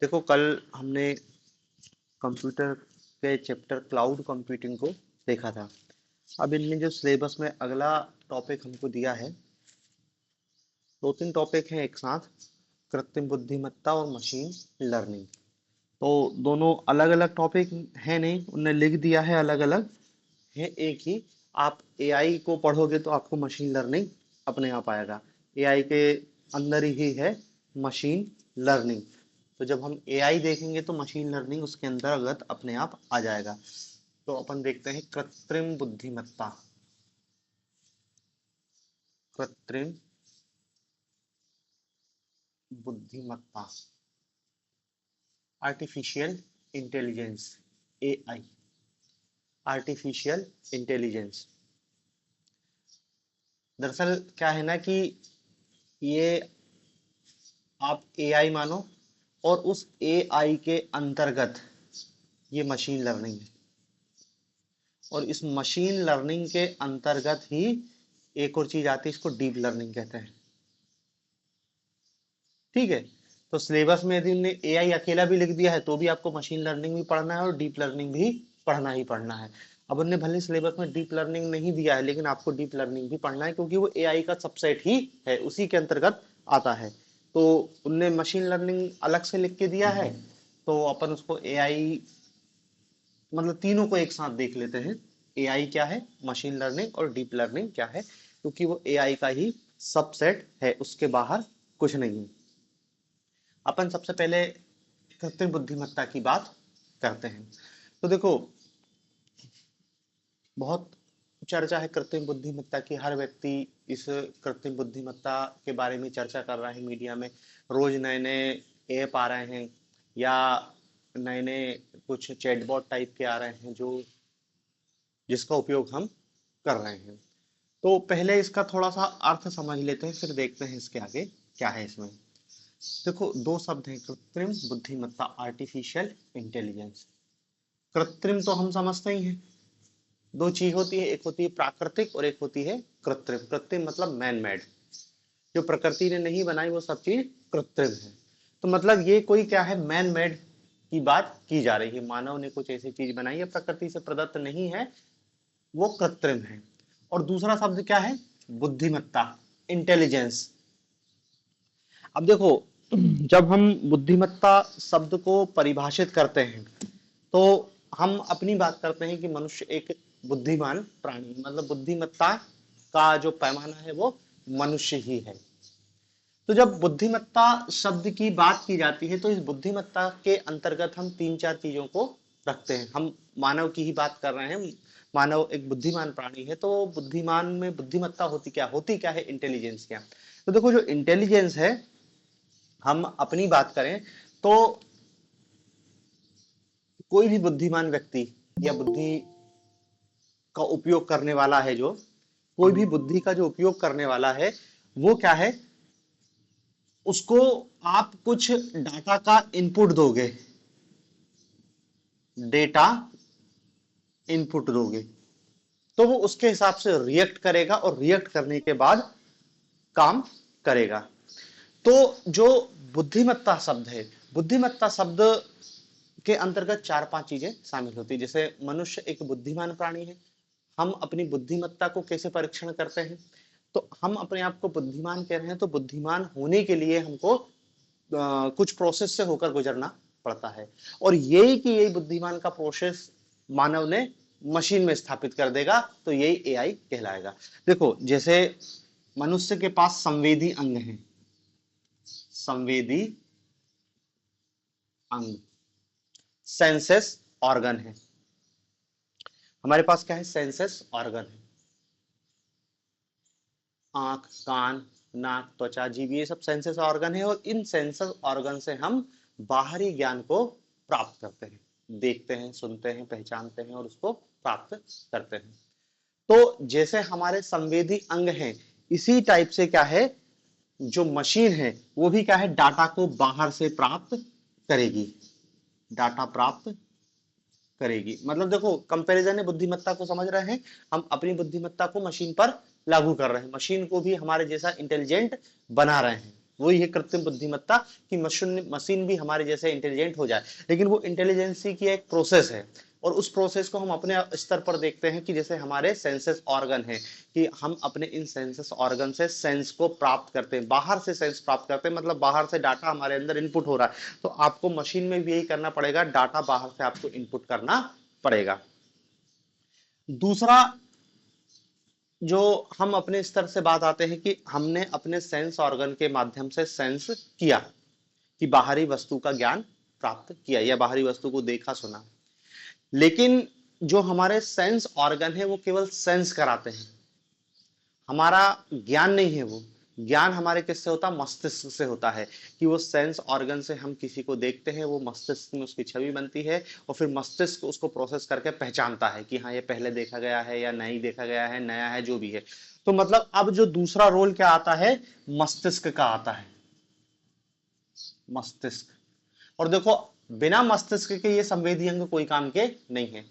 देखो कल हमने कंप्यूटर के चैप्टर क्लाउड कंप्यूटिंग को देखा था। अब इनने जो सिलेबस में अगला टॉपिक हमको दिया है, दो तीन टॉपिक हैं एक साथ, कृत्रिम बुद्धिमत्ता और मशीन लर्निंग। तो दोनों अलग अलग टॉपिक है नहीं, उनने लिख दिया है अलग अलग है एक ही। आप एआई को पढ़ोगे तो आपको मशीन लर्निंग अपने आप आएगा। एआई के अंदर ही है मशीन लर्निंग। तो जब हम एआई देखेंगे तो मशीन लर्निंग उसके अंतर्गत अपने आप आ जाएगा। तो अपन देखते हैं कृत्रिम बुद्धिमत्ता। कृत्रिम बुद्धिमत्ता, artificial intelligence, AI, artificial intelligence. दरअसल क्या है ना कि ये आप एआई मानो और उस एआई के अंतर्गत ये मशीन लर्निंग है। और इस मशीन लर्निंग के अंतर्गत ही एक और चीज आती है, इसको डीप लर्निंग कहते हैं। ठीक है। तो सिलेबस में यदि हमने एआई अकेला भी लिख दिया है तो भी आपको मशीन लर्निंग भी पढ़ना है और डीप लर्निंग भी पढ़ना ही पढ़ना है। अब उनने भले सिलेबस में डीप लर्निंग नहीं दिया है, लेकिन आपको डीप लर्निंग भी पढ़ना है क्योंकि वो एआई का सबसेट ही है, उसी के अंतर्गत आता है। तो उनने मशीन लर्निंग अलग से लिख के दिया है, तो अपन उसको एआई मतलब तीनों को एक साथ देख लेते हैं। एआई क्या है, मशीन लर्निंग और डीप लर्निंग क्या है, क्योंकि वो एआई का ही सबसेट है, उसके बाहर कुछ नहीं। अपन सबसे पहले कृत्रिम बुद्धिमत्ता की बात करते हैं। तो देखो, बहुत चर्चा है कृत्रिम बुद्धिमत्ता की, हर व्यक्ति इस कृत्रिम बुद्धिमत्ता के बारे में चर्चा कर रहा है मीडिया में। रोज नए नए ऐप आ रहे हैं या नए नए कुछ चैटबॉट टाइप के आ रहे हैं जो जिसका उपयोग हम कर रहे हैं। तो पहले इसका थोड़ा सा अर्थ समझ लेते हैं, फिर देखते हैं इसके आगे क्या है इसमें। देखो, दो शब्द हैं, कृत्रिम बुद्धिमत्ता, आर्टिफिशियल इंटेलिजेंस। कृत्रिम तो हम समझते ही हैं, दो चीज होती है, एक होती है प्राकृतिक और एक होती है कृत्रिम। कृत्रिम मतलब मैन मेड, जो प्रकृति ने नहीं बनाई वो सब चीज कृत्रिम है। तो मतलब ये कोई क्या है, मैन मेड की बात की जा रही है, मानव ने कुछ ऐसी चीज बनाई है, प्रकृति से प्रदत्त नहीं है, वो कृत्रिम है। और दूसरा शब्द क्या है, बुद्धिमत्ता, इंटेलिजेंस। अब देखो, जब हम बुद्धिमत्ता शब्द को परिभाषित करते हैं तो हम अपनी बात करते हैं कि मनुष्य एक बुद्धिमान प्राणी, मतलब बुद्धिमत्ता का जो पैमाना है वो मनुष्य ही है। तो जब बुद्धिमत्ता शब्द की बात की जाती है तो इस बुद्धिमत्ता के अंतर्गत हम तीन चार चीजों को रखते हैं। हम मानव की ही बात कर रहे हैं, मानव एक बुद्धिमान प्राणी है, तो बुद्धिमान में बुद्धिमत्ता होती क्या है, इंटेलिजेंस क्या। तो देखो, जो इंटेलिजेंस है, हम अपनी बात करें तो कोई भी बुद्धिमान व्यक्ति या बुद्धि का उपयोग करने वाला है, जो कोई भी बुद्धि का जो उपयोग करने वाला है, वो क्या है, उसको आप कुछ डाटा का इनपुट दोगे, डेटा इनपुट दोगे, तो वो उसके हिसाब से रिएक्ट करेगा और रिएक्ट करने के बाद काम करेगा। तो जो बुद्धिमत्ता शब्द है, बुद्धिमत्ता शब्द के अंतर्गत चार पांच चीजें शामिल होती है। जैसे मनुष्य एक बुद्धिमान प्राणी है, हम अपनी बुद्धिमत्ता को कैसे परीक्षण करते हैं, तो हम अपने आप को बुद्धिमान कह रहे हैं, तो बुद्धिमान होने के लिए हमको कुछ प्रोसेस से होकर गुजरना पड़ता है। और यही कि यही बुद्धिमान का प्रोसेस मानव ने मशीन में स्थापित कर देगा, तो यही एआई कहलाएगा। देखो, जैसे मनुष्य के पास संवेदी अंग है, संवेदी अंग, सेंसेस ऑर्गन है। हमारे पास क्या है, सेंसेस ऑर्गन है, आंख, कान, नाक, त्वचा, जीभ, ये सब सेंसेस ऑर्गन है। और इन सेंसेस ऑर्गन से हम बाहरी ज्ञान को प्राप्त करते हैं, देखते हैं, सुनते हैं, पहचानते हैं और उसको प्राप्त करते हैं। तो जैसे हमारे संवेदी अंग हैं, इसी टाइप से क्या है, जो मशीन है वो भी क्या है, डाटा को बाहर से प्राप्त करेगी, डाटा प्राप्त करेगी। मतलब देखो, कंपैरिजन है, बुद्धिमत्ता को समझ रहे हैं, हम अपनी बुद्धिमत्ता को मशीन पर लागू कर रहे हैं, मशीन को भी हमारे जैसा इंटेलिजेंट बना रहे हैं। वही है कृत्रिम बुद्धिमत्ता कि मशीन मशीन भी हमारे जैसे इंटेलिजेंट हो जाए। लेकिन वो इंटेलिजेंसी की एक प्रोसेस है, और उस प्रोसेस को हम अपने स्तर पर देखते हैं कि जैसे हमारे सेंसेस ऑर्गन है, कि हम अपने इन सेंसेस ऑर्गन से सेंस को प्राप्त करते हैं, बाहर से सेंस प्राप्त करते हैं, मतलब बाहर से डाटा हमारे अंदर इनपुट हो रहा है, तो आपको मशीन में भी यही करना पड़ेगा, डाटा बाहर से आपको इनपुट करना पड़ेगा। दूसरा, जो हम अपने स्तर से बात आते हैं कि हमने अपने सेंस ऑर्गन के माध्यम से सेंस किया, कि बाहरी वस्तु का ज्ञान प्राप्त किया या बाहरी वस्तु को देखा सुना। लेकिन जो हमारे सेंस ऑर्गन है वो केवल सेंस कराते हैं, हमारा ज्ञान नहीं है। वो ज्ञान हमारे किससे होता है? मस्तिष्क से होता है, कि वो सेंस ऑर्गन से हम किसी को देखते हैं, वो मस्तिष्क में उसकी छवि बनती है, और फिर मस्तिष्क उसको प्रोसेस करके पहचानता है कि हाँ ये पहले देखा गया है या नहीं देखा गया है, नया है, जो भी है। तो मतलब अब जो दूसरा रोल क्या आता है? मस्तिष्क का आता है, मस्तिष्क। और देखो, बिना मस्तिष्क के ये संवेदी अंग कोई काम के नहीं है।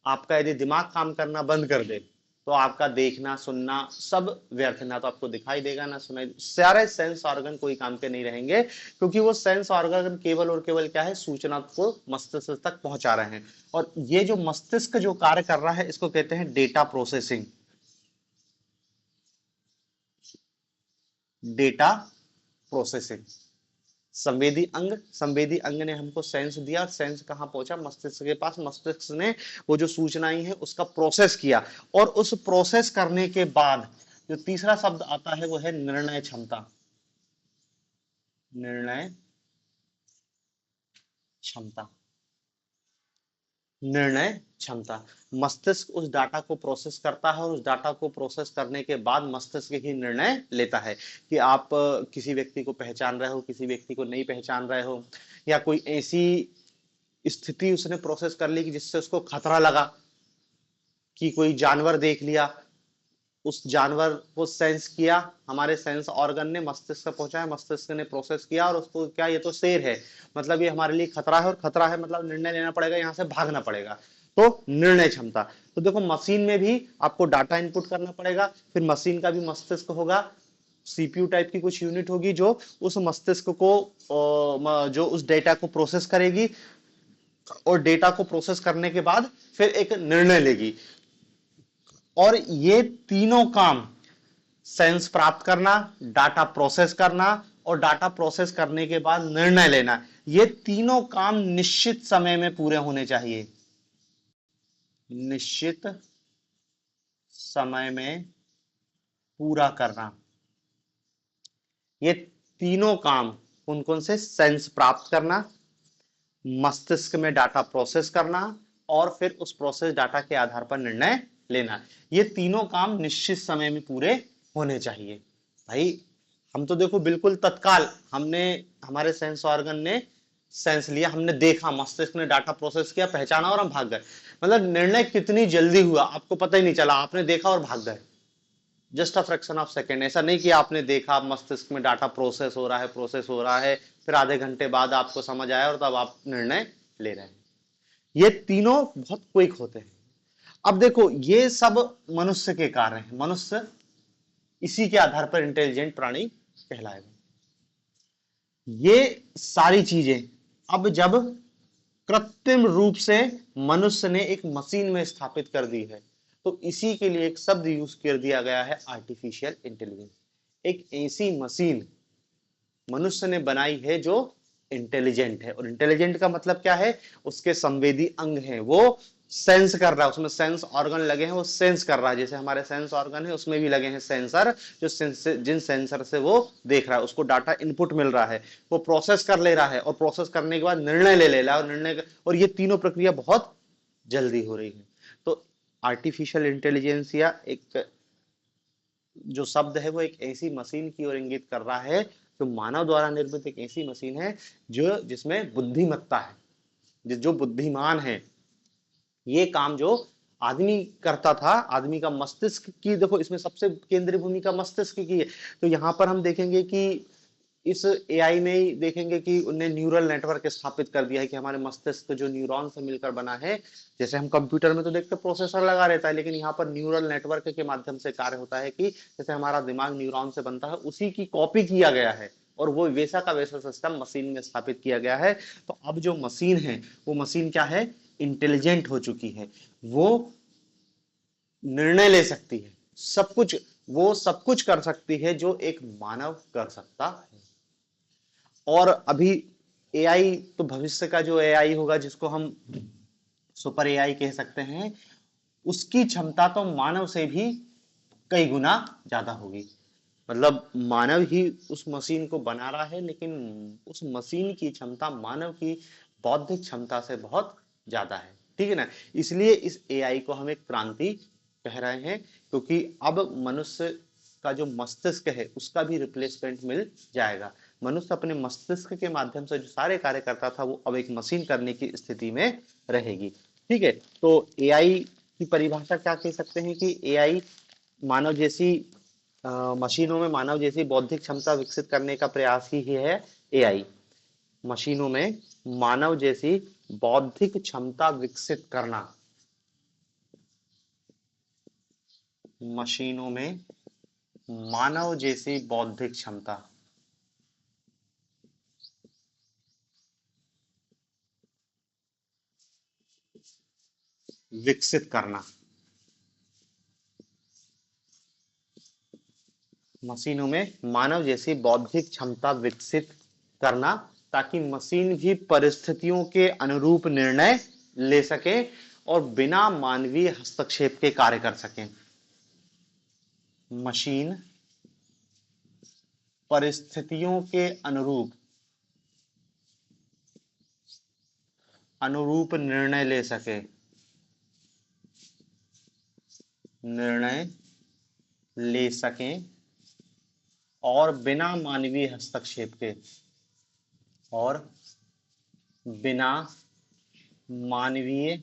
आपका यदि दिमाग काम करना बंद कर दे तो आपका देखना सुनना सब व्यर्थ, ना तो आपको दिखाई देगा ना सुनाई, सारे सेंस ऑर्गन कोई काम के नहीं रहेंगे, क्योंकि वो सेंस ऑर्गन केवल और केवल क्या है? सूचना को मस्तिष्क तक पहुंचा रहे हैं। और ये जो मस्तिष्क जो कार्य कर रहा है इसको कहते हैं डेटा प्रोसेसिंग। डेटा प्रोसेसिंग, संवेदी अंग ने हमको सेंस दिया, सेंस कहां पहुंचा? मस्तिष्क के पास। मस्तिष्क ने वो जो सूचनाएं हैं उसका प्रोसेस किया, और उस प्रोसेस करने के बाद जो तीसरा शब्द आता है वो है निर्णय क्षमता। निर्णय क्षमता, निर्णय क्षमता। मस्तिष्क उस डाटा को प्रोसेस करता है, और उस डाटा को प्रोसेस करने के बाद मस्तिष्क ही निर्णय लेता है कि आप किसी व्यक्ति को पहचान रहे हो, किसी व्यक्ति को नहीं पहचान रहे हो, या कोई ऐसी स्थिति उसने प्रोसेस कर ली कि जिससे उसको खतरा लगा, कि कोई जानवर देख लिया, उस जानवर को सेंस किया, हमारे सेंस ऑर्गन ने मस्तिष्क तक पहुंचाया, मस्तिष्क ने प्रोसेस किया, और उसको क्या, ये तो शेर है, मतलब ये हमारे लिए खतरा है, और खतरा है मतलब निर्णय लेना पड़ेगा, यहां से भागना पड़ेगा। तो निर्णय क्षमता। तो देखो, मशीन में भी आपको डाटा इनपुट करना पड़ेगा, फिर मशीन का भी मस्तिष्क होगा, सीपीयू टाइप की कुछ यूनिट होगी जो उस मस्तिष्क को जो उस डेटा को प्रोसेस करेगी, और डेटा को प्रोसेस करने के बाद फिर एक निर्णय लेगी। और ये तीनों काम, सेंस प्राप्त करना, डाटा प्रोसेस करना, और डाटा प्रोसेस करने के बाद निर्णय लेना, ये तीनों काम निश्चित समय में पूरे होने चाहिए। निश्चित समय में पूरा करना, ये तीनों काम कौन कौन से? सेंस प्राप्त करना, मस्तिष्क में डाटा प्रोसेस करना, और फिर उस प्रोसेस डाटा के आधार पर निर्णय लेना, ये तीनों काम निश्चित समय में पूरे होने चाहिए। भाई, हम तो देखो बिल्कुल तत्काल, हमने हमारे सेंस ऑर्गन ने सेंस लिया, हमने देखा, मस्तिष्क ने डाटा प्रोसेस किया, पहचाना, और हम भाग गए। मतलब निर्णय कितनी जल्दी हुआ आपको पता ही नहीं चला, आपने देखा और भाग गए, just a fraction of second. ऐसा नहीं कि आपने देखा, मस्तिष्क में डाटा प्रोसेस हो रहा है, प्रोसेस हो रहा है, फिर आधे घंटे बाद आपको समझ आया और तब आप निर्णय ले रहे हैं। ये तीनों बहुत क्विक होते हैं। अब देखो, ये सब मनुष्य के कार्य हैं, मनुष्य इसी के आधार पर इंटेलिजेंट प्राणी कहलाएगा। ये सारी चीजें अब जब कृत्रिम रूप से मनुष्य ने एक मशीन में स्थापित कर दी है, तो इसी के लिए एक शब्द यूज कर दिया गया है, आर्टिफिशियल इंटेलिजेंस। एक ऐसी मशीन मनुष्य ने बनाई है जो इंटेलिजेंट है। और इंटेलिजेंट का मतलब क्या है? उसके संवेदी अंग हैं, वो सेंस कर रहा है, उसमें सेंस ऑर्गन लगे हैं, वो सेंस कर रहा है। जैसे हमारे सेंस ऑर्गन है उसमें भी लगे हैं सेंसर, जो जिन सेंसर से वो देख रहा है, उसको डाटा इनपुट मिल रहा है, वो प्रोसेस कर ले रहा है, और प्रोसेस करने के बाद निर्णय ले रहा है, और और ये तीनों प्रक्रिया बहुत जल्दी हो रही है। तो आर्टिफिशियल इंटेलिजेंस या एक जो शब्द है वो एक ऐसी मशीन की ओर इंगित कर रहा है, जो मानव द्वारा निर्मित एक ऐसी मशीन है जो जिसमें बुद्धिमत्ता है, जो बुद्धिमान है। ये काम जो आदमी करता था, आदमी का मस्तिष्क की, देखो इसमें सबसे केंद्रीय भूमिका मस्तिष्क की है। तो यहां पर हम देखेंगे कि इस एआई में ही देखेंगे कि उन्हें न्यूरल नेटवर्क स्थापित कर दिया है, कि हमारे मस्तिष्क जो न्यूरॉन से मिलकर बना है। जैसे हम कंप्यूटर में तो देखते प्रोसेसर लगा रहता है, लेकिन यहाँ पर न्यूरल नेटवर्क के माध्यम से कार्य होता है, कि जैसे हमारा दिमाग न्यूरॉन से बनता है, उसी की कॉपी किया गया है, और वो वैसा का वैसा सिस्टम मशीन में स्थापित किया गया है। तो अब जो मशीन है वो मशीन क्या है, इंटेलिजेंट हो चुकी है, वो निर्णय ले सकती है, सब कुछ, वो सब कुछ कर सकती है जो एक मानव कर सकता है। और अभी एआई तो भविष्य का जो एआई होगा जिसको हम सुपर एआई कह सकते हैं, उसकी क्षमता तो मानव से भी कई गुना ज्यादा होगी। मतलब मानव ही उस मशीन को बना रहा है, लेकिन उस मशीन की क्षमता मानव की बौद्धिक क्षमता से बहुत ज्यादा है। ठीक है ना। इसलिए इस एआई को हम एक क्रांति कह रहे हैं, क्योंकि अब मनुष्य का जो मस्तिष्क है उसका भी रिप्लेसमेंट मिल जाएगा। मनुष्य अपने मस्तिष्क के माध्यम से जो सारे कार्य करता था वो अब एक मशीन करने की स्थिति में रहेगी। ठीक है। तो एआई की परिभाषा क्या कह सकते हैं कि एआई मानव जैसी मशीनों में मानव जैसी बौद्धिक क्षमता विकसित करने का प्रयास ही है एआई। मशीनों में मानव जैसी बौद्धिक क्षमता विकसित करना, मशीनों में मानव जैसी बौद्धिक क्षमता विकसित करना, मशीनों में मानव जैसी बौद्धिक क्षमता विकसित करना, ताकि मशीन भी परिस्थितियों के अनुरूप निर्णय ले सके और बिना मानवीय हस्तक्षेप के कार्य कर सके। मशीन परिस्थितियों के अनुरूप अनुरूप निर्णय ले सके, निर्णय ले सकें और बिना मानवीय हस्तक्षेप के, और बिना मानवीय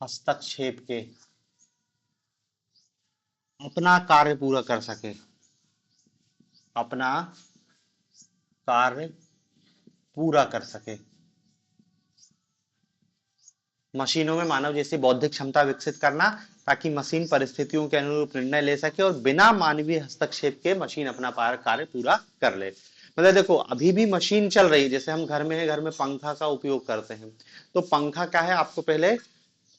हस्तक्षेप के अपना कार्य पूरा कर सके, अपना कार्य पूरा कर सके। मशीनों में मानव जैसी बौद्धिक क्षमता विकसित करना ताकि मशीन परिस्थितियों के अनुरूप निर्णय ले सके और बिना मानवीय हस्तक्षेप के मशीन अपना कार्य पूरा कर ले। मतलब देखो अभी भी मशीन चल रही है, जैसे हम घर में है, घर में पंखा का उपयोग करते हैं, तो पंखा क्या है, आपको पहले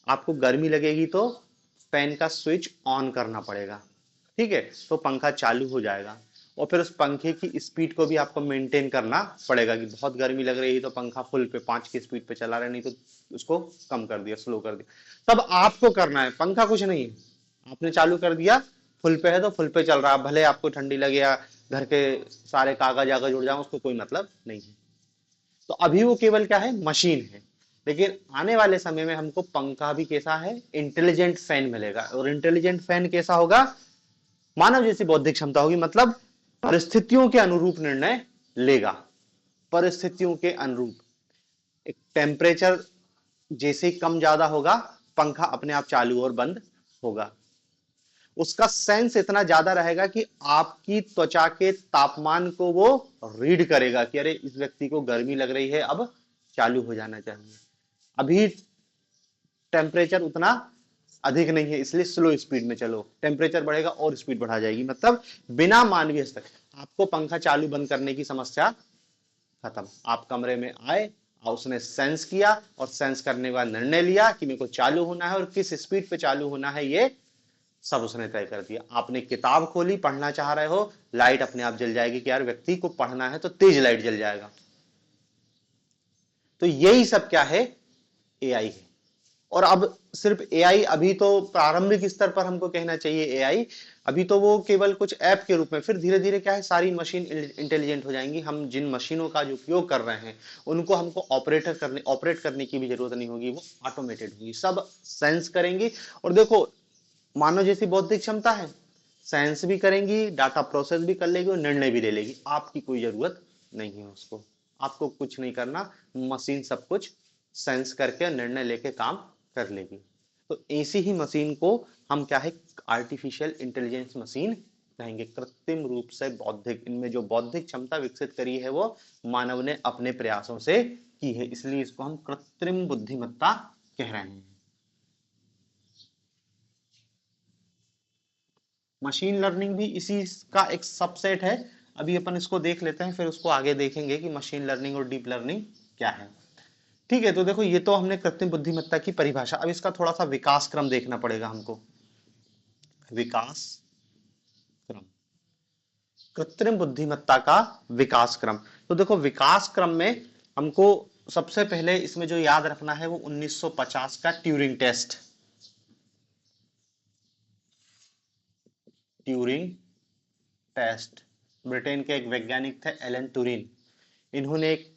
आपको गर्मी लगेगी तो फैन का स्विच ऑन करना पड़ेगा। ठीक है। तो पंखा चालू हो जाएगा और फिर उस पंखे की स्पीड को भी आपको मेंटेन करना पड़ेगा कि बहुत गर्मी लग रही है तो पंखा फुल पे 5 की स्पीड पे चला रहा है, नहीं तो उसको कम कर दिया, स्लो कर दिया। तब आपको करना है, पंखा कुछ नहीं है, आपने चालू कर दिया, फुल पे है तो फुल पे चल रहा है, भले आपको ठंडी लगे या घर के सारे कागज आगज उड़ जाए, उसको कोई मतलब नहीं है। तो अभी वो केवल क्या है, मशीन है। लेकिन आने वाले समय में हमको पंखा भी कैसा है, इंटेलिजेंट फैन मिलेगा। और इंटेलिजेंट फैन कैसा होगा, मानव जैसी बौद्धिक क्षमता होगी, मतलब परिस्थितियों के अनुरूप निर्णय लेगा, परिस्थितियों के अनुरूप। एक टेम्परेचर जैसे कम ज्यादा होगा, पंखा अपने आप चालू और बंद होगा। उसका सेंस इतना ज्यादा रहेगा कि आपकी त्वचा के तापमान को वो रीड करेगा कि अरे इस व्यक्ति को गर्मी लग रही है, अब चालू हो जाना चाहिए। अभी टेम्परेचर उतना अधिक नहीं है, इसलिए स्लो स्पीड में चलो, टेम्परेचर बढ़ेगा और स्पीड बढ़ा जाएगी। मतलब बिना मानवीय हस्तक्षेप आपको पंखा चालू बंद करने की समस्या खत्म। आप कमरे में आए और उसने सेंस किया और सेंस करने के बाद निर्णय लिया कि मेरे को चालू होना है और किस स्पीड पे चालू होना है, ये सब उसने तय कर दिया। आपने किताब खोली, पढ़ना चाह रहे हो, लाइट अपने आप जल जाएगी कि यार व्यक्ति को पढ़ना है तो तेज लाइट जल जाएगा। तो यही सब क्या है, एआई है। और अब सिर्फ एआई, अभी तो प्रारंभिक स्तर पर हमको कहना चाहिए एआई, अभी तो वो केवल कुछ ऐप के रूप में, फिर धीरे धीरे क्या है, सारी मशीन इंटेलिजेंट हो जाएंगी। हम जिन मशीनों का जो उपयोग कर रहे हैं उनको हमको ऑपरेट करने की भी जरूरत नहीं होगी, वो ऑटोमेटेड होगी, सब सेंस करेंगी। और देखो मानव जैसी बौद्धिक क्षमता है, सेंस भी करेंगी, डाटा प्रोसेस भी कर लेगी और निर्णय भी ले लेगी। आपकी कोई जरूरत नहीं है उसको, आपको कुछ नहीं करना, मशीन सब कुछ सेंस करके निर्णय लेके काम कर लेगी। तो ऐसी ही मशीन को हम क्या है, आर्टिफिशियल इंटेलिजेंस मशीन कहेंगे। कृत्रिम रूप से बौद्धिक, इनमें जो बौद्धिक क्षमता विकसित करी है वो मानव ने अपने प्रयासों से की है, इसलिए इसको हम कृत्रिम बुद्धिमत्ता कह रहे हैं। मशीन लर्निंग भी इसी का एक सबसेट है। अभी अपन इसको देख लेते हैं, फिर उसको आगे देखेंगे कि मशीन लर्निंग और डीप लर्निंग क्या है। ठीक है, तो देखो ये तो हमने कृत्रिम बुद्धिमत्ता की परिभाषा, अब इसका थोड़ा सा विकास क्रम देखना पड़ेगा हमको। विकास क्रम, कृत्रिम बुद्धिमत्ता का विकास क्रम। तो देखो विकास क्रम में हमको सबसे पहले इसमें जो याद रखना है वो 1950 का Turing test. Turing test, Britain के एक वैज्ञानिक थे एलन ट्यूरिंग, इन्होंने एक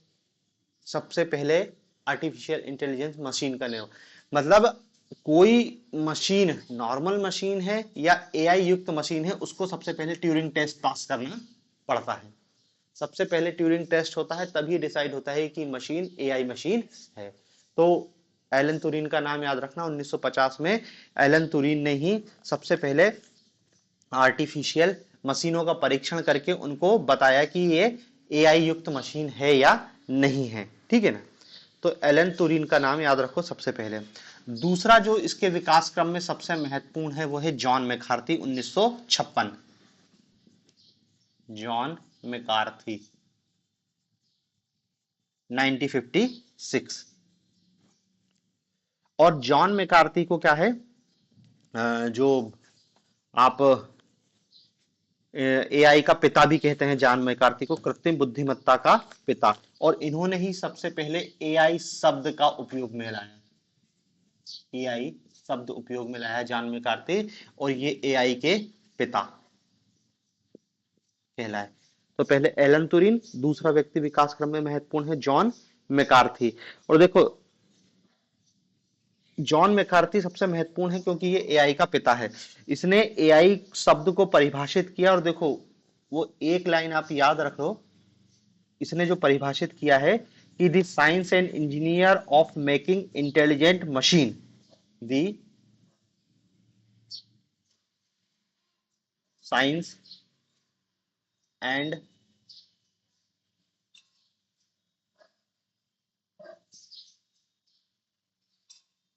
सबसे पहले आर्टिफिशियल इंटेलिजेंस मशीन का निर्माण, मतलब कोई मशीन नॉर्मल मशीन है या एआई युक्त मशीन है, उसको सबसे पहले ट्यूरिंग टेस्ट पास करना पड़ता है। सबसे पहले ट्यूरिंग टेस्ट होता है, तभी डिसाइड होता है कि मशीन एआई मशीन है। तो एलन तुरीन का नाम याद रखना, 1950 में एलन तुरीन ने ही सबसे पहले आर्टिफिशियल मशीनों का परीक्षण करके उनको बताया कि ये एआई युक्त मशीन है या नहीं है। ठीक है ना, तो एलन तुरीन का नाम याद रखो सबसे पहले। दूसरा जो इसके विकास क्रम में सबसे महत्वपूर्ण है वो है जॉन मैकार्थी, 1956। John McCarthy 1956। और जॉन मैकार्थी को क्या है, जो आप एआई का पिता भी कहते हैं, जॉन मैकार्थी को कृत्रिम बुद्धिमत्ता का पिता, और इन्होंने ही सबसे पहले एआई शब्द का उपयोग में लाया। एआई शब्द उपयोग में लाया जॉन मैकार्थी, और ये एआई के पिता कहलाए। तो पहले एलन तुरिन, दूसरा व्यक्ति विकास क्रम में महत्वपूर्ण है जॉन मैकार्थी। और देखो जॉन मैकार्थी सबसे महत्वपूर्ण है क्योंकि ये एआई का पिता है। इसने एआई शब्द को परिभाषित किया, और देखो वो एक लाइन आप याद रख लो, इसने जो परिभाषित किया है कि the science and engineer of making intelligent machine, the science and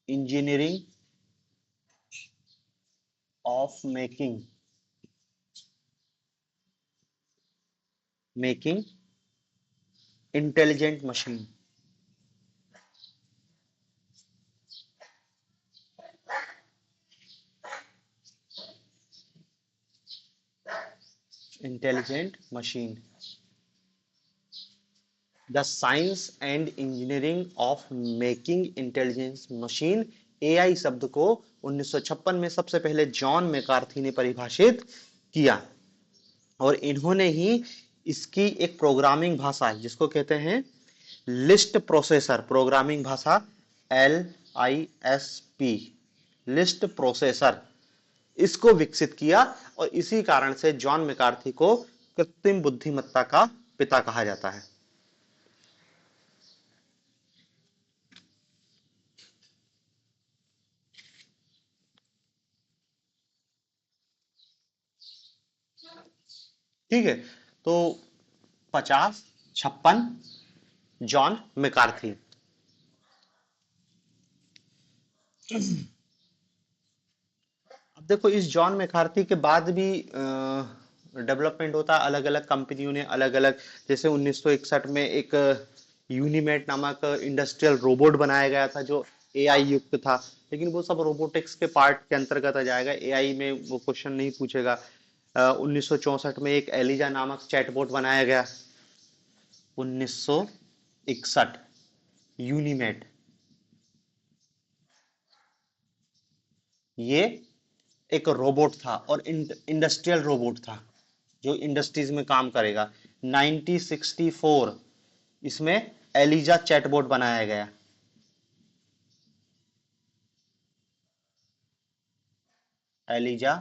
engineering of making intelligent machine. Intelligent machine, the science and engineering of making intelligence machine. AI शब्द को 1956 में सबसे पहले जॉन मैकार्थी ने परिभाषित किया, और इन्होंने ही इसकी एक प्रोग्रामिंग भाषा जिसको कहते हैं लिस्ट प्रोसेसर, प्रोग्रामिंग भाषा LISP, लिस्ट प्रोसेसर, इसको विकसित किया, और इसी कारण से जॉन मैकार्थी को कृत्रिम बुद्धिमत्ता का पिता कहा जाता है। ठीक है, तो 50, 56 जॉन मैकार्थी। अब देखो इस जॉन मैकार्थी के बाद भी डेवलपमेंट होता है, अलग अलग कंपनियों ने अलग अलग, जैसे 1961 में एक यूनिमेट नामक इंडस्ट्रियल रोबोट बनाया गया था जो एआई युक्त था, लेकिन वो सब रोबोटिक्स के पार्ट के अंतर्गत आ जाएगा, एआई में वो क्वेश्चन नहीं पूछेगा। 1964 में एक एलिजा नामक चैटबॉट बनाया गया। 1961 यूनिमेट, ये एक रोबोट था और इंडस्ट्रियल रोबोट था जो इंडस्ट्रीज में काम करेगा। 1964 इसमें एलिजा चैटबॉट बनाया गया। एलिजा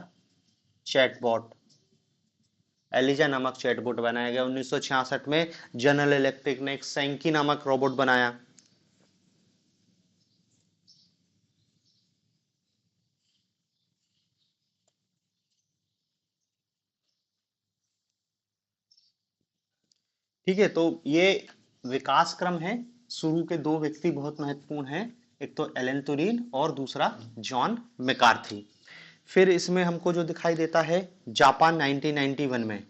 चैटबॉट, एलिजा नामक चैटबॉट बनाया गया। 1966 में जनरल इलेक्ट्रिक ने एक सैंकी नामक रोबोट बनाया। ठीक है, तो ये विकास क्रम है। शुरू के दो व्यक्ति बहुत महत्वपूर्ण हैं, एक तो एलन तुरीन और दूसरा जॉन मैकार्थी। फिर इसमें हमको जो दिखाई देता है जापान 1991 में,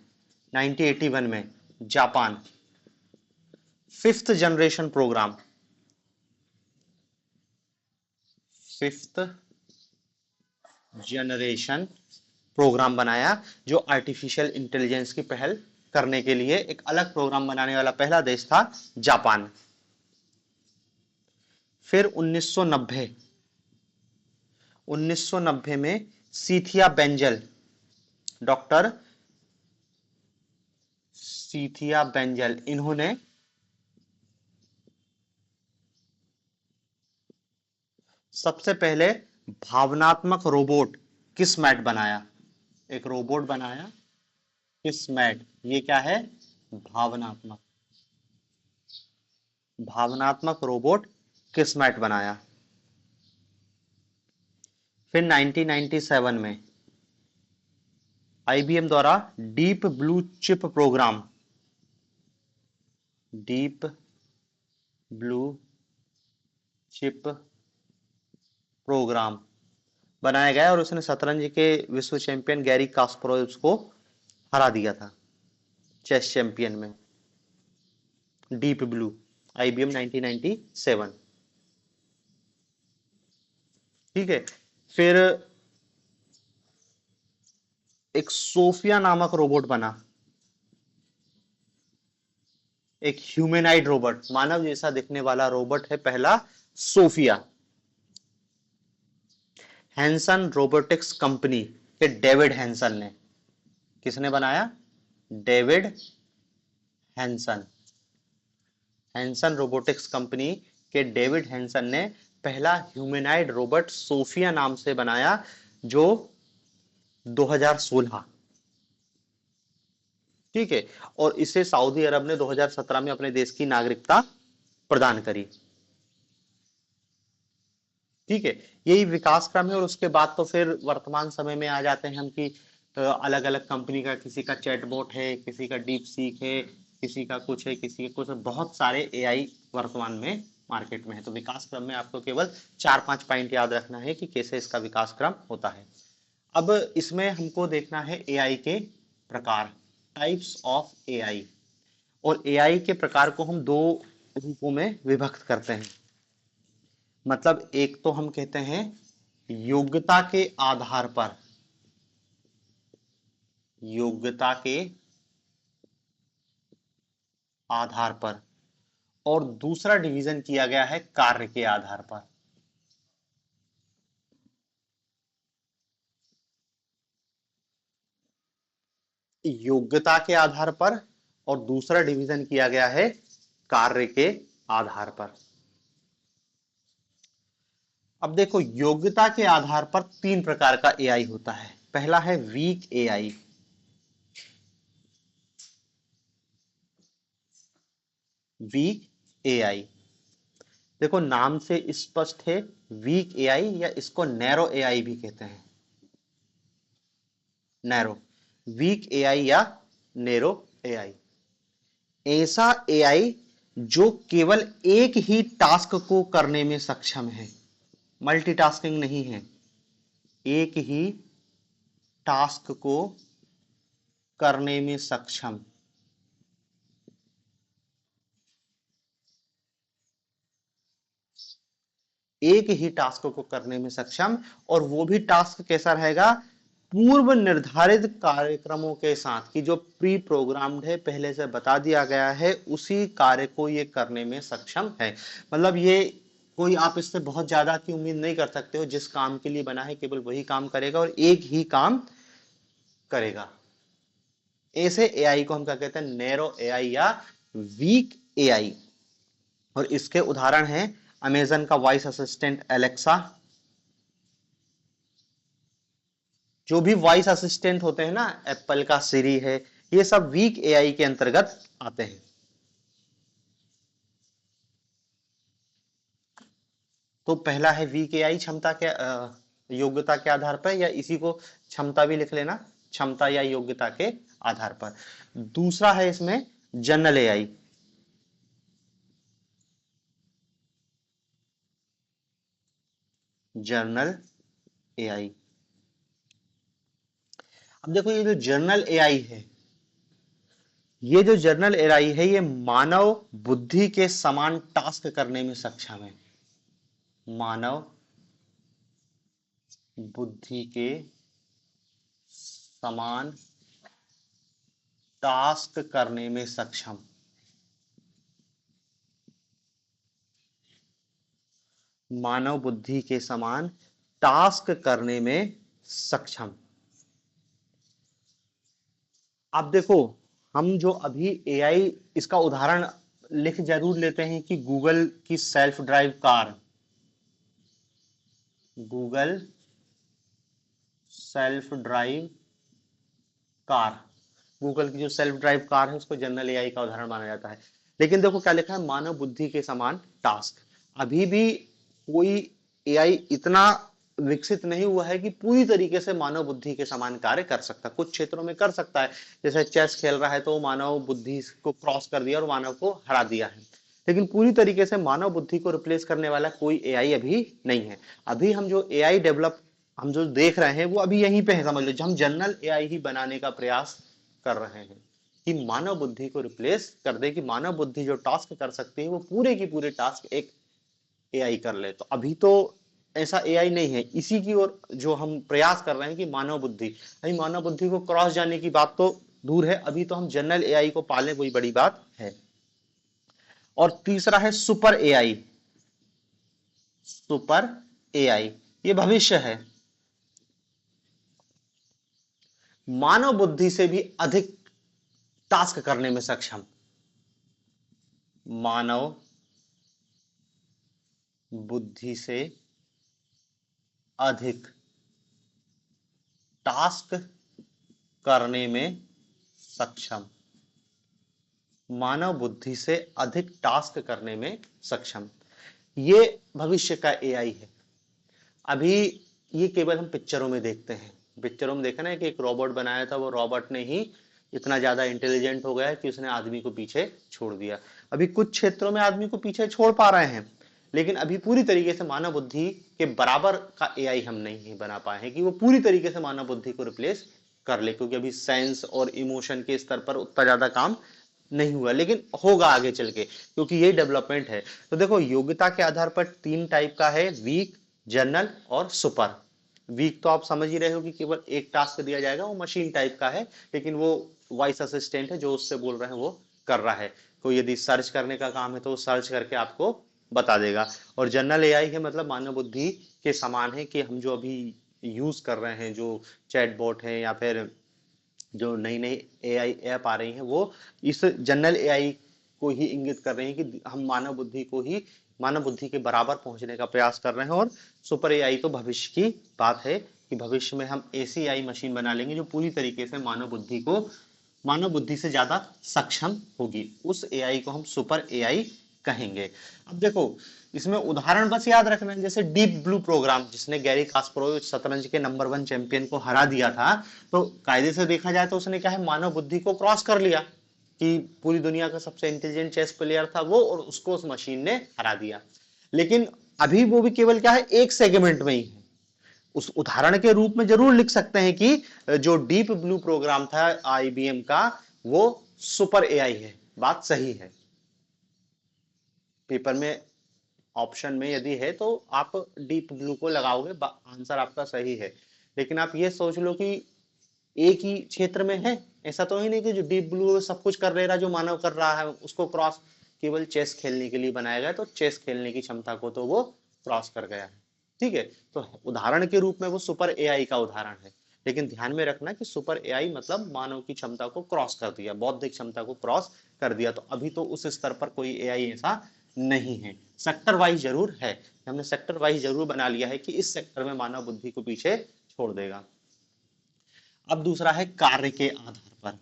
1981 में Japan, fifth generation program, fifth generation program बनाया, जो आर्टिफिशियल इंटेलिजेंस की पहल करने के लिए एक अलग प्रोग्राम बनाने वाला पहला देश था जापान। फिर 1990 में Scythia benzyl, doctor Scythia benzyl, इन्होंने सबसे पहले भावनात्मक रोबोट किसमैट बनाया। एक रोबोट बनाया किसमैट, ये क्या है, भावनात्मक, भावनात्मक रोबोट किसमैट बनाया। फिर 1997 में आईबीएम द्वारा deep blue chip program, deep blue chip program बनाया गया और उसने शतरंज के विश्व चैंपियन गैरी कास्परोव को हरा दिया था चेस चैंपियन में। Deep blue, IBM 1997। ठीक है। फिर एक सोफिया नामक रोबोट बना, एक ह्यूमैनॉइड रोबोट, मानव जैसा दिखने वाला रोबोट है पहला, सोफिया। हैंसन रोबोटिक्स कंपनी के डेविड हैंसन ने, किसने बनाया, David Hanson. Hanson robotics company के डेविड हैंसन ने पहला ह्यूमैनॉइड रोबोट सोफिया नाम से बनाया, जो 2016, ठीक है, और इसे सऊदी अरब ने 2017 में अपने देश की नागरिकता प्रदान करी। ठीक है, यही विकास क्रम है। और उसके बाद तो फिर वर्तमान समय में आ जाते हैं हम कि अलग अलग कंपनी का, किसी का चैटबॉट है, किसी का डीप सीक है, किसी का कुछ है, किसी का कुछ, बहुत सारे एआई वर्तमान में मार्केट में है। तो विकास क्रम में आपको केवल 4-5 पॉइंट याद रखना है कि कैसे इसका विकास क्रम होता है। अब इसमें हमको देखना है एआई के प्रकार, टाइप्स ऑफ एआई। और एआई के प्रकार को हम दो रूपों में विभक्त करते हैं। मतलब एक तो हम कहते हैं योग्यता के आधार पर, योग्यता के आधार पर, और दूसरा डिवीजन किया गया है कार्य के आधार पर। योग्यता के आधार पर और दूसरा डिवीजन किया गया है कार्य के आधार पर। अब देखो, योग्यता के आधार पर 3 प्रकार का एआई होता है। पहला है वीक एआई, वीक एआई, देखो नाम से स्पष्ट है, वीक एआई, या इसको नैरो एआई भी कहते हैं, नैरो, वीक एआई या नैरो एआई। ऐसा एआई जो केवल एक ही टास्क को करने में सक्षम है, मल्टीटास्किंग नहीं है, एक ही टास्क को करने में सक्षम, एक ही टास्क को करने में सक्षम, और वो भी टास्क कैसा रहेगा, पूर्व निर्धारित कार्यक्रमों के साथ, कि जो प्री प्रोग्राम्ड है, पहले से बता दिया गया है, उसी कार्य को ये करने में सक्षम है। मतलब ये कोई, आप इससे बहुत ज्यादा की उम्मीद नहीं कर सकते हो, जिस काम के लिए बना है केवल वही काम करेगा और एक ही काम करेगा। ऐसे एआई को हम क्या कहते हैं, नैरो एआई या वीक एआई। और इसके उदाहरण हैं अमेजन का वॉइस असिस्टेंट एलेक्सा, जो भी वॉइस असिस्टेंट होते हैं ना, एप्पल का सिरी है, ये सब वीक एआई के अंतर्गत आते हैं। तो पहला है वीक एआई, क्षमता के योग्यता के आधार पर, या इसी को क्षमता भी लिख लेना, क्षमता या योग्यता के आधार पर। दूसरा है इसमें जनरल एआई, जर्नल एआई। अब देखो, ये जो जर्नल एआई है, ये जो जनरल एआई है ये मानव बुद्धि के समान टास्क करने में सक्षम है। मानव बुद्धि के समान टास्क करने में सक्षम। मानव बुद्धि के समान टास्क करने में सक्षम। आप देखो, हम जो अभी एआई, इसका उदाहरण लिख जरूर लेते हैं कि गूगल की self drive car, Google self drive car, Google की जो सेल्फ ड्राइव कार है उसको जनरल एआई का उदाहरण माना जाता है। लेकिन देखो क्या लिखा है, मानव बुद्धि के समान टास्क। अभी भी कोई एआई इतना विकसित नहीं हुआ है कि पूरी तरीके से मानव बुद्धि के समान कार्य कर सकता। कुछ क्षेत्रों में कर सकता है, जैसे चेस खेल रहा है तो मानव बुद्धि को क्रॉस कर दिया और मानव को हरा दिया है। लेकिन पूरी तरीके से मानव बुद्धि को रिप्लेस करने वाला कोई एआई अभी नहीं है। अभी हम जो एआई डेवलप, हम जो देख रहे हैं वो अभी यहीं पे है। समझ लो, हम जनरल एआई ही बनाने का प्रयास कर रहे हैं कि मानव बुद्धि को रिप्लेस कर दे, कि मानव बुद्धि जो टास्क कर सकती है वो पूरे की पूरे टास्क एक एआई कर ले। तो अभी तो ऐसा एआई नहीं है, इसी की ओर जो हम प्रयास कर रहे हैं कि मानव बुद्धि, अभी मानव बुद्धि को क्रॉस जाने की बात तो दूर है, अभी तो हम जनरल एआई को पालें वही बड़ी बात है। और तीसरा है सुपर एआई। सुपर एआई ये भविष्य है, मानव बुद्धि से भी अधिक टास्क करने में सक्षम। मानव बुद्धि से अधिक टास्क करने में सक्षम। मानव बुद्धि से अधिक टास्क करने में सक्षम, ये भविष्य का एआई है। अभी ये केवल हम पिक्चरों में देखते हैं। पिक्चरों में देखा ना कि एक रोबोट बनाया था, वो रोबोट ने ही इतना ज्यादा इंटेलिजेंट हो गया कि उसने आदमी को पीछे छोड़ दिया। अभी कुछ क्षेत्रों में आदमी को पीछे छोड़ पा रहे हैं, लेकिन अभी पूरी तरीके से मानव बुद्धि के बराबर का एआई हम नहीं बना पाए हैं कि वो पूरी तरीके से मानव बुद्धि को रिप्लेस कर ले, क्योंकि अभी साइंस और इमोशन के स्तर पर उतना ज्यादा काम नहीं हुआ, लेकिन होगा आगे चल के, क्योंकि ये डेवलपमेंट है। तो देखो, योग्यता के आधार पर 3 टाइप का है, वीक, जनरल और सुपर। वीक तो आप समझ ही रहे हो कि केवल एक टास्क दिया जाएगा, वो मशीन टाइप का है, लेकिन वो वॉइस असिस्टेंट है, जो उससे बोल रहे हैं वो कर रहा है। कोई यदि सर्च करने का काम है तो सर्च करके आपको बता देगा। और जनरल एआई है, मतलब मानव बुद्धि के समान है, कि हम जो अभी यूज कर रहे हैं, जो चैटबॉट है या फिर जो नई नई एआई ऐप आ रही हैं, वो इस जनरल एआई को ही इंगित कर रही हैं कि हम मानव बुद्धि को ही, मानव बुद्धि के बराबर पहुंचने का प्रयास कर रहे हैं। और सुपर एआई तो भविष्य की बात है कि भविष्य में हम ऐसी एआई मशीन बना लेंगे जो पूरी तरीके से मानव बुद्धि को, मानव बुद्धि से ज्यादा सक्षम होगी। उस एआई को हम सुपर एआई कहेंगे। अब देखो, इसमें उदाहरण बस याद रखना है, जैसे डीप ब्लू प्रोग्राम, जिसने गैरी कास्परोव शतरंज के नंबर 1 चैंपियन को हरा दिया था, तो कायदे से देखा जाए तो उसने क्या है, मानव बुद्धि को क्रॉस कर लिया, कि पूरी दुनिया का सबसे इंटेलिजेंट चेस प्लेयर था वो, और उसको उस मशीन ने हरा दिया। लेकिन अभी वो भी केवल क्या है, एक सेगमेंट में ही है। उस उदाहरण के रूप में जरूर लिख सकते हैं कि जो डीप ब्लू प्रोग्राम था आईबीएम का, वो सुपर एआई है। बात सही है, पेपर में ऑप्शन में यदि है तो आप डीप ब्लू को लगाओगे, आंसर आपका सही है। लेकिन आप ये सोच लो कि एक ही क्षेत्र में है, ऐसा तो ही नहीं कि जो डीप ब्लू सब कुछ कर ले रहा है, जो मानव कर रहा है उसको क्रॉस केवल चेस खेलने के लिए बनाया गया, तो चेस खेलने की क्षमता को तो वो क्रॉस कर गया है। ठीक है, तो उदाहरण के रूप में वो सुपर एआई का उदाहरण है। लेकिन ध्यान में रखना कि सुपर एआई मतलब मानव की क्षमता को क्रॉस कर दिया, बौद्धिक क्षमता को क्रॉस कर दिया। तो अभी तो उस स्तर पर कोई एआई ऐसा नहीं है। सेक्टर वाइज जरूर है, हमने सेक्टर वाइज जरूर बना लिया है कि इस सेक्टर में मानव बुद्धि को पीछे छोड़ देगा। अब दूसरा है कार्य के आधार पर।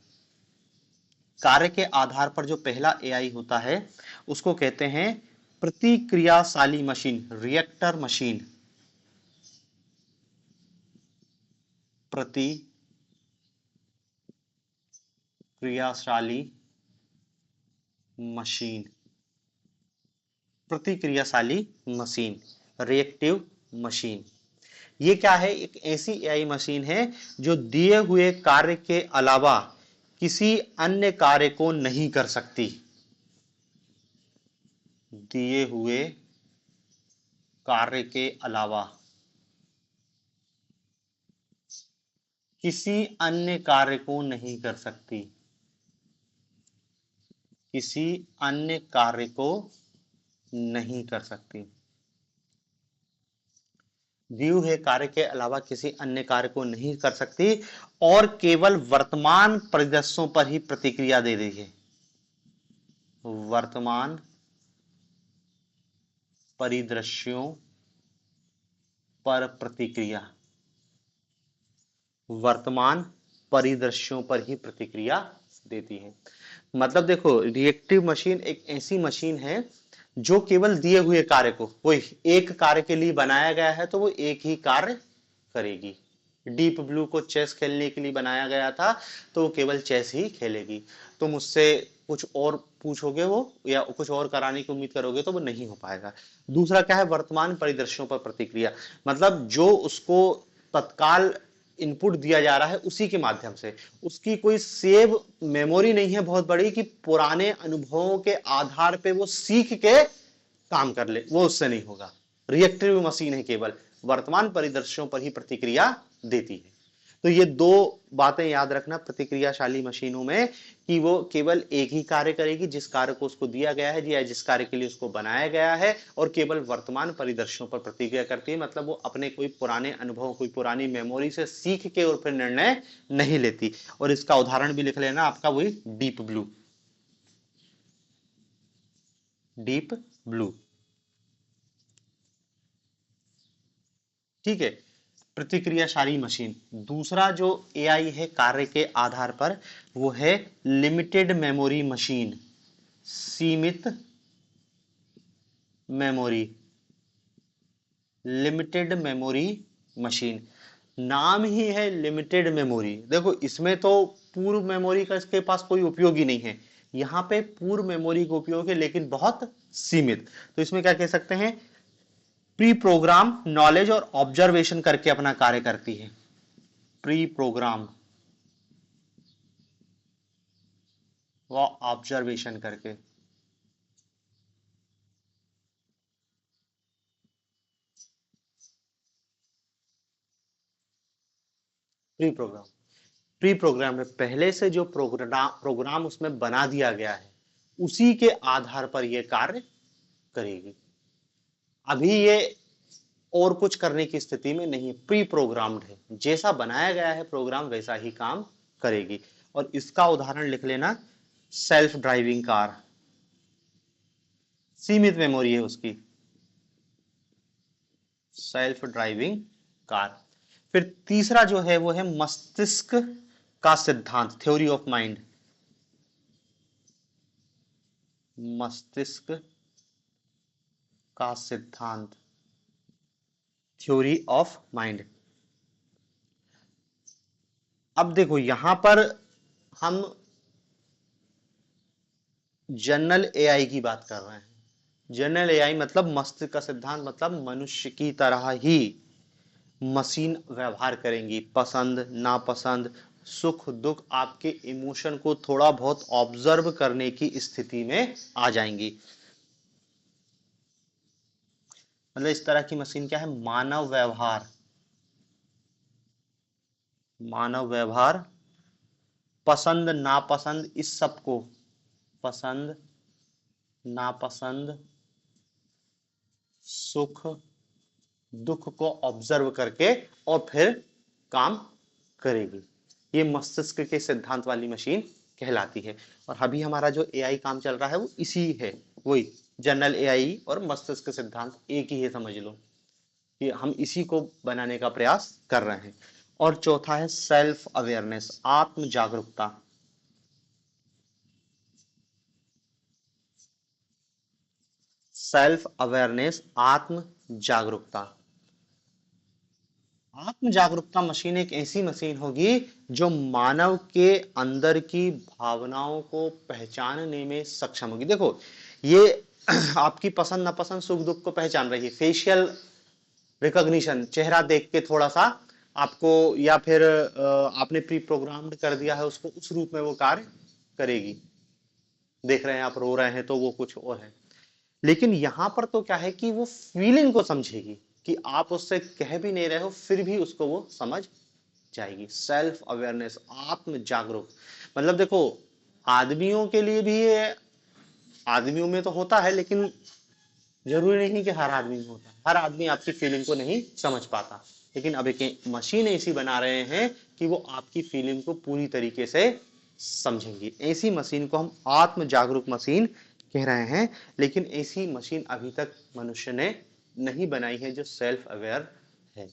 कार्य के आधार पर जो पहला एआई होता है उसको कहते हैं प्रतिक्रियाशाली मशीन, रिएक्टर मशीन। प्रतिक्रियाशाली मशीन, प्रतिक्रियाशाली मशीन, रिएक्टिव मशीन। ये क्या है, एक ऐसी एआई मशीन है जो दिए हुए कार्य के अलावा किसी अन्य कार्य को नहीं कर सकती, दिए हुए कार्य के अलावा किसी अन्य कार्य को नहीं कर सकती, किसी अन्य कार्य को नहीं कर सकती, दिए हुए कार्य के अलावा किसी अन्य कार्य को नहीं कर सकती और केवल वर्तमान परिदृश्यों पर ही प्रतिक्रिया दे रही है, वर्तमान परिदृश्यों पर प्रतिक्रिया, वर्तमान परिदृश्यों पर ही प्रतिक्रिया देती है। मतलब देखो, रिएक्टिव मशीन एक ऐसी मशीन है जो केवल दिए हुए कार्य को, कोई एक कार्य के लिए बनाया गया है तो वो एक ही कार्य करेगी। डीप ब्लू को चेस खेलने के लिए बनाया गया था तो वो केवल चेस ही खेलेगी। तुम उससे कुछ और पूछोगे वो या कुछ और कराने की उम्मीद करोगे तो वो नहीं हो पाएगा। दूसरा क्या है, वर्तमान परिदृश्यों पर प्रतिक्रिया, मतलब जो उसको तत्काल इनपुट दिया जा रहा है उसी के माध्यम से, उसकी कोई सेव मेमोरी नहीं है बहुत बड़ी कि पुराने अनुभवों के आधार पे वो सीख के काम कर ले, वो उससे नहीं होगा। रिएक्टिव मशीन है, केवल वर्तमान परिदृश्यों पर ही प्रतिक्रिया देती है। तो ये दो बातें याद रखना प्रतिक्रियाशाली मशीनों में, कि वो केवल एक ही कार्य करेगी जिस कार्य को उसको दिया गया है या जिस कार्य के लिए उसको बनाया गया है, और केवल वर्तमान परिदृश्यों पर प्रतिक्रिया करती है। मतलब वो अपने कोई पुराने अनुभव, कोई पुरानी मेमोरी से सीख के और फिर निर्णय नहीं लेती। और इसका उदाहरण भी लिख लेना आपका, वही डीप ब्लू, डीप ब्लू, ठीक है, प्रतिक्रियाशाली मशीन। दूसरा जो एआई है कार्य के आधार पर, वो है लिमिटेड मेमोरी मशीन, सीमित मेमोरी, लिमिटेड मेमोरी मशीन। नाम ही है लिमिटेड मेमोरी। देखो इसमें तो पूर्व मेमोरी का इसके पास कोई उपयोग ही नहीं है, यहाँ पे पूर्व मेमोरी का उपयोग है लेकिन बहुत सीमित। तो इसमें क्या कह सकते हैं, प्री प्रोग्राम नॉलेज और ऑब्जर्वेशन करके अपना कार्य करती है। प्री प्रोग्राम व ऑब्जर्वेशन करके। प्री प्रोग्राम, प्री प्रोग्राम में पहले से जो प्रोग्राम उसमें बना दिया गया है उसी के आधार पर यह कार्य करेगी। अभी ये और कुछ करने की स्थिति में नहीं है, प्री प्रोग्राम्ड है, जैसा बनाया गया है प्रोग्राम वैसा ही काम करेगी। और इसका उदाहरण लिख लेना, सेल्फ ड्राइविंग कार, सीमित मेमोरी है उसकी, सेल्फ ड्राइविंग कार। फिर तीसरा जो है वो है मस्तिष्क का सिद्धांत, थ्योरी ऑफ माइंड, मस्तिष्क का सिद्धांत, थ्योरी ऑफ माइंड। अब देखो यहां पर हम जनरल एआई की बात कर रहे हैं। जनरल एआई मतलब मस्तिष्क का सिद्धांत, मतलब मनुष्य की तरह ही मशीन व्यवहार करेंगी, पसंद नापसंद, सुख दुख, आपके इमोशन को थोड़ा बहुत ऑब्जर्व करने की स्थिति में आ जाएंगी। मतलब इस तरह की मशीन क्या है, मानव व्यवहार, मानव व्यवहार, पसंद नापसंद, इस सब को, पसंद नापसंद, सुख दुख को ऑब्जर्व करके और फिर काम करेगी। ये मस्तिष्क के सिद्धांत वाली मशीन कहलाती है। और अभी हमारा जो एआई काम चल रहा है वो इसी है, वही जनरल एआई और मस्तिष्क सिद्धांत एक ही है, समझ लो कि हम इसी को बनाने का प्रयास कर रहे हैं। और चौथा है सेल्फ अवेयरनेस, आत्म जागरूकता, सेल्फ अवेयरनेस, आत्म जागरूकता। आत्म जागरूकता मशीन एक ऐसी मशीन होगी जो मानव के अंदर की भावनाओं को पहचानने में सक्षम होगी। देखो ये आपकी पसंद नापसंद सुख दुख को पहचान रही है, फेशियल रिकॉग्निशन, चेहरा देख के थोड़ा सा आपको, या फिर आपने प्री प्रोग्राम्ड कर दिया है उसको, उस रूप में वो कार्य करेगी। देख रहे हैं आप रो रहे हैं तो वो कुछ और है। लेकिन यहां पर तो क्या है कि वो फीलिंग को समझेगी, कि आप उससे कह भी नहीं रहे हो फिर भी उसको वो समझ जाएगी। सेल्फ अवेयरनेस, आत्म जागरूक। मतलब देखो, आदमियों के लिए भी ये आदमियों में तो होता है, लेकिन जरूरी नहीं कि हर आदमी में होता है। हर आदमी आपकी फीलिंग को नहीं समझ पाता, लेकिन अब एक मशीन ऐसी बना रहे हैं कि वो आपकी फीलिंग को पूरी तरीके से समझेंगी। ऐसी मशीन को हम आत्म जागरूक मशीन कह रहे हैं। लेकिन ऐसी मशीन अभी तक मनुष्य ने नहीं बनाई है जो सेल्फ अवेयर है।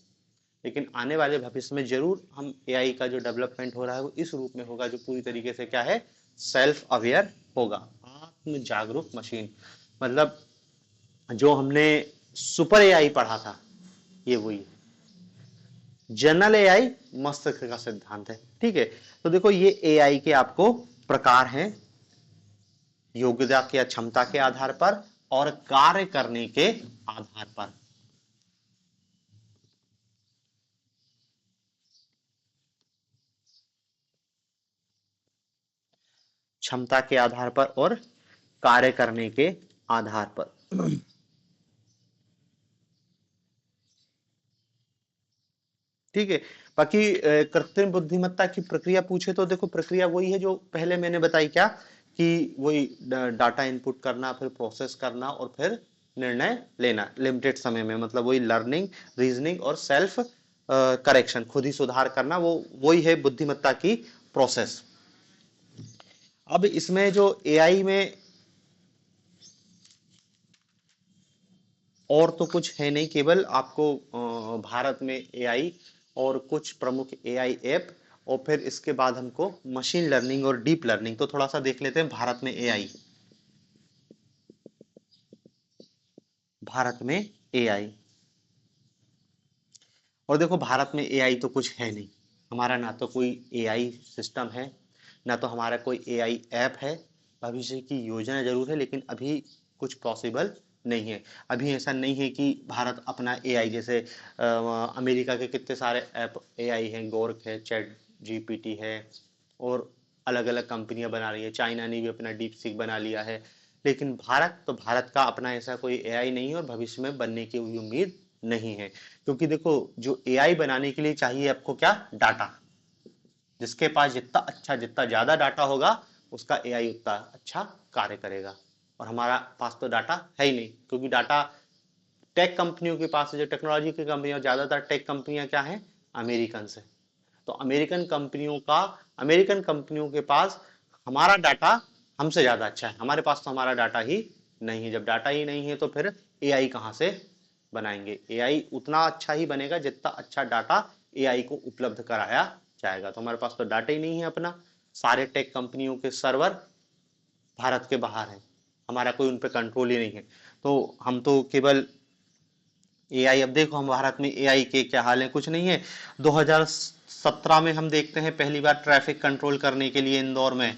लेकिन आने वाले भविष्य में जरूर हम एआई का जो डेवलपमेंट हो रहा है वो इस रूप में होगा, जो पूरी तरीके से क्या है, सेल्फ अवेयर होगा। आत्म जागरूक मशीन, मतलब जो हमने सुपर एआई पढ़ा था, ये वही है। जनरल एआई मस्तिष्क का सिद्धांत है। ठीक है, तो देखो ये एआई के आपको प्रकार हैं, योग्यता के या क्षमता के आधार पर और कार्य करने के आधार पर। क्षमता के आधार पर और कार्य करने के आधार पर। ठीक है। बाकी कृत्रिम बुद्धिमत्ता की प्रक्रिया पूछे तो देखो, प्रक्रिया वही है जो पहले मैंने बताई, क्या कि वही डाटा इनपुट करना, फिर प्रोसेस करना और फिर निर्णय लेना लिमिटेड समय में। मतलब वही लर्निंग, रीजनिंग और सेल्फ करेक्शन, खुद ही सुधार करना, वो वही है बुद्धिमत्ता की प्रोसेस। अब इसमें जो एआई में और तो कुछ है नहीं, केवल आपको भारत में एआई और कुछ प्रमुख एआई ऐप, और फिर इसके बाद हमको मशीन लर्निंग और डीप लर्निंग। तो थोड़ा सा देख लेते हैं भारत में एआई। भारत में एआई, और देखो भारत में एआई तो कुछ है नहीं। हमारा ना तो कोई एआई सिस्टम है, ना तो हमारा कोई एआई ऐप है। भविष्य की योजना जरूर है, लेकिन अभी कुछ पॉसिबल नहीं है। अभी ऐसा नहीं है कि भारत अपना एआई, जैसे अमेरिका के कितने सारे ऐप एआई हैं, गोर्क है, चैट जीपीटी है, और अलग अलग कंपनियां बना रही है। चाइना ने भी अपना डीप सीक बना लिया है। लेकिन भारत का अपना ऐसा कोई एआई नहीं है, और भविष्य में बनने की कोई उम्मीद नहीं है। क्योंकि देखो, जो एआई बनाने के लिए चाहिए आपको क्या, डाटा। जिसके पास जितना अच्छा, जितना ज्यादा डाटा होगा, उसका एआई उतना अच्छा कार्य करेगा। और हमारा पास तो डाटा है ही नहीं, क्योंकि डाटा टेक कंपनियों के पास है। जो टेक्नोलॉजी की कंपनियां, ज्यादातर टेक कंपनियां क्या हैं, अमेरिकन से। तो अमेरिकन कंपनियों के पास हमारा डाटा हमसे ज्यादा अच्छा है। हमारे पास तो हमारा डाटा ही नहीं है। जब डाटा ही नहीं है तो फिर एआई कहां से बनाएंगे। एआई उतना अच्छा ही बनेगा जितना अच्छा डाटा एआई को उपलब्ध कराया जाएगा। तो हमारे पास तो डाटा ही नहीं है अपना। सारे टेक कंपनियों के सर्वर भारत के बाहर हैं। हमारा कोई उन पे कंट्रोल ही नहीं है। तो हम तो केवल एआई, अब देखो हम भारत में एआई के क्या हाल है, कुछ नहीं है। 2017 में हम देखते हैं पहली बार ट्रैफिक कंट्रोल करने के लिए इंदौर में,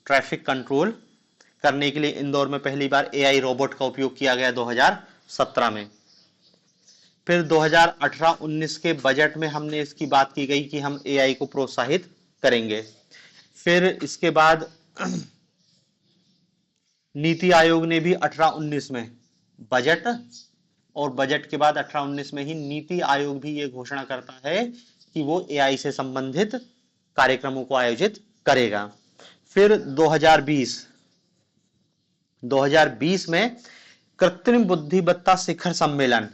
ट्रैफिक कंट्रोल करने के लिए इंदौर में पहली बार एआई रोबोट का उपयोग किया गया 2017 में। फिर 2018-19 के बजट में हमने इसकी बात की गई कि हम एआई को प्रोत्साहित करेंगे। फिर इसके बाद नीति आयोग ने भी 18-19 में बजट, और बजट के बाद 18-19 में ही नीति आयोग भी ये घोषणा करता है कि वो एआई से संबंधित कार्यक्रमों को आयोजित करेगा। फिर 2020 में कृत्रिम बुद्धिमत्ता शिखर सम्मेलन,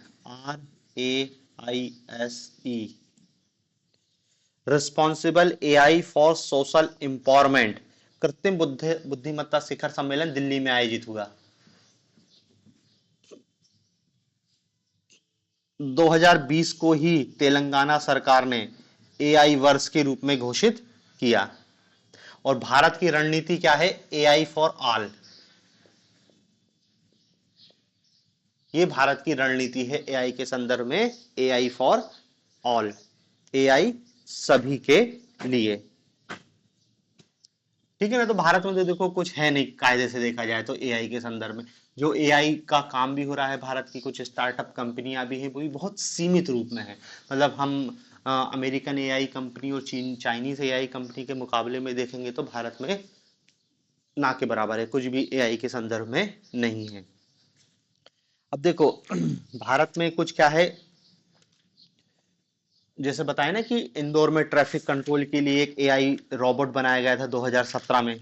RAISE, responsible AI for social empowerment, कृत्रिम बुद्धिमत्ता शिखर सम्मेलन दिल्ली में आयोजित हुआ। 2020 को ही तेलंगाना सरकार ने एआई वर्ष के रूप में घोषित किया। और भारत की रणनीति क्या है, एआई फॉर ऑल। ये भारत की रणनीति है एआई के संदर्भ में, एआई फॉर ऑल, एआई सभी के लिए। ठीक है ना। तो भारत में तो देखो कुछ है नहीं कायदे से देखा जाए तो एआई के संदर्भ में। जो एआई का काम भी हो रहा है, भारत की कुछ स्टार्टअप कंपनियां भी हैं, वो भी बहुत सीमित रूप में है। मतलब हम अमेरिकन एआई कंपनी और चाइनीज एआई कंपनी के मुकाबले में देखेंगे तो भारत में ना के बराबर है, कुछ भी एआई के संदर्भ में नहीं है। अब देखो भारत में कुछ क्या है, जैसे बताया ना कि इंदौर में ट्रैफिक कंट्रोल के लिए एक एआई रोबोट बनाया गया था 2017 में।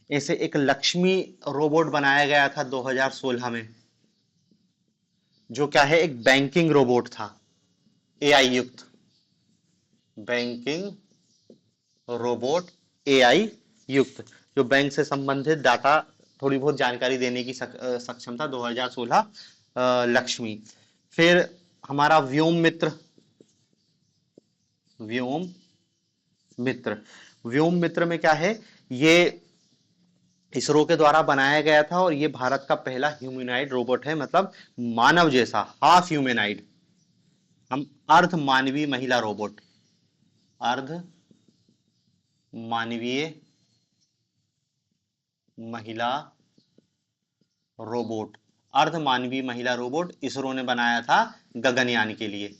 ऐसे एक लक्ष्मी रोबोट बनाया गया था 2016 में, जो क्या है एक बैंकिंग रोबोट था, एआई युक्त बैंकिंग रोबोट, एआई युक्त, जो बैंक से संबंधित डाटा थोड़ी बहुत जानकारी देने की सक्षमता 2016 लक्ष्मी। फिर हमारा व्योम मित्र, व्योम मित्र, व्योम मित्र में क्या है, ये इसरो के द्वारा बनाया गया था और ये भारत का पहला ह्यूमैनॉइड रोबोट है, मतलब मानव जैसा, हाफ ह्यूमैनॉइड, हम अर्ध मानवीय महिला रोबोट, अर्ध मानवीय महिला रोबोट, अर्ध मानवीय महिला रोबोट इसरो ने बनाया था गगनयान के लिए,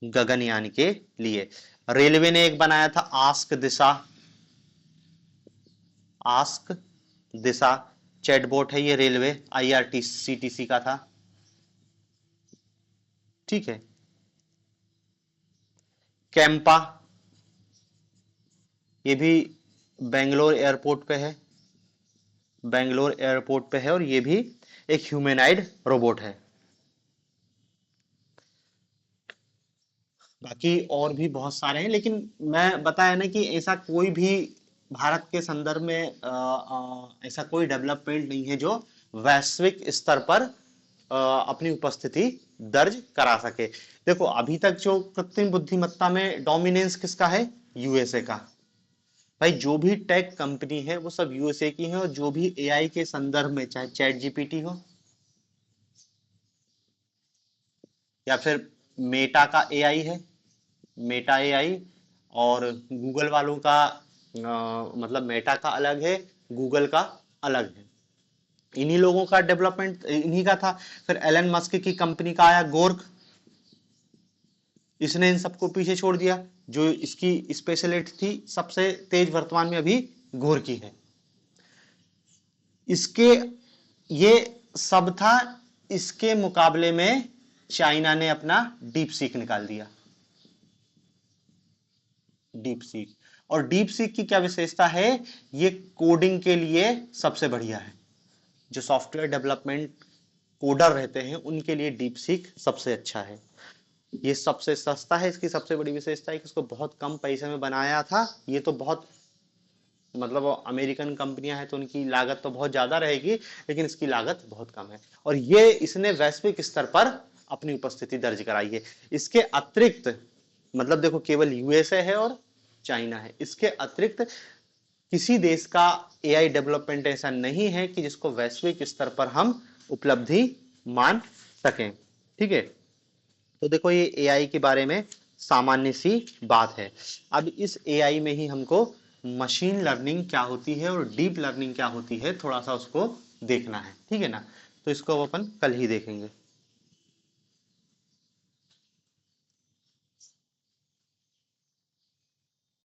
गगनयान के लिए। रेलवे ने एक बनाया था आस्क दिशा, आस्क दिशा चैटबॉट है ये, रेलवे आईआरसीटीसी का था, ठीक है। कैंपा, ये भी बेंगलोर एयरपोर्ट पे है, बेंगलोर एयरपोर्ट पे है और ये भी एक ह्यूमैनॉइड रोबोट है। बाकी और भी बहुत सारे हैं, लेकिन मैं बताया ना कि ऐसा कोई भी भारत के संदर्भ में ऐसा कोई डेवलपमेंट नहीं है जो वैश्विक स्तर पर अपनी उपस्थिति दर्ज करा सके। देखो अभी तक जो कृत्रिम बुद्धिमत्ता में डोमिनेंस किसका है, यूएसए का। भाई जो भी टेक कंपनी है वो सब यूएसए की है, और जो भी एआई के संदर्भ में, चाहे चैट जीपीटी हो या फिर मेटा का एआई है, मेटा एआई, और गूगल वालों का मतलब मेटा का अलग है, गूगल का अलग है, इन्हीं लोगों का डेवलपमेंट इन्हीं का था। फिर एलन मस्क की कंपनी का आया गोर्क, इसने इन सबको पीछे छोड़ दिया। जो इसकी स्पेशलिटी थी सबसे तेज वर्तमान में अभी गोर की है। इसके ये सब था, इसके मुकाबले में चाइना ने अपना डीप सीक निकाल दिया, डीप सीक। और डीप सीक की क्या विशेषता है, ये कोडिंग के लिए सबसे बढ़िया है। जो सॉफ्टवेयर डेवलपमेंट कोडर रहते हैं उनके लिए डीप सीक सबसे अच्छा है। ये सबसे सस्ता है, इसकी सबसे बड़ी विशेषता है कि इसको बहुत कम पैसे में बनाया था। ये तो बहुत मतलब अमेरिकन कंपनियां हैं तो उनकी लागत तो बहुत ज्यादा रहेगी, लेकिन इसकी लागत बहुत कम है, और ये इसने वैश्विक स्तर पर अपनी उपस्थिति दर्ज कराई है। इसके अतिरिक्त मतलब देखो केवल यूएसए है और चाइना है, इसके अतिरिक्त किसी देश का एआई डेवलपमेंट ऐसा नहीं है कि जिसको वैश्विक स्तर पर हम उपलब्धि मान सकें, ठीक है। तो देखो ये एआई के बारे में सामान्य सी बात है। अब इस एआई में ही हमको मशीन लर्निंग क्या होती है और डीप लर्निंग क्या होती है थोड़ा सा उसको देखना है, ठीक है ना। तो इसको अपन कल ही देखेंगे।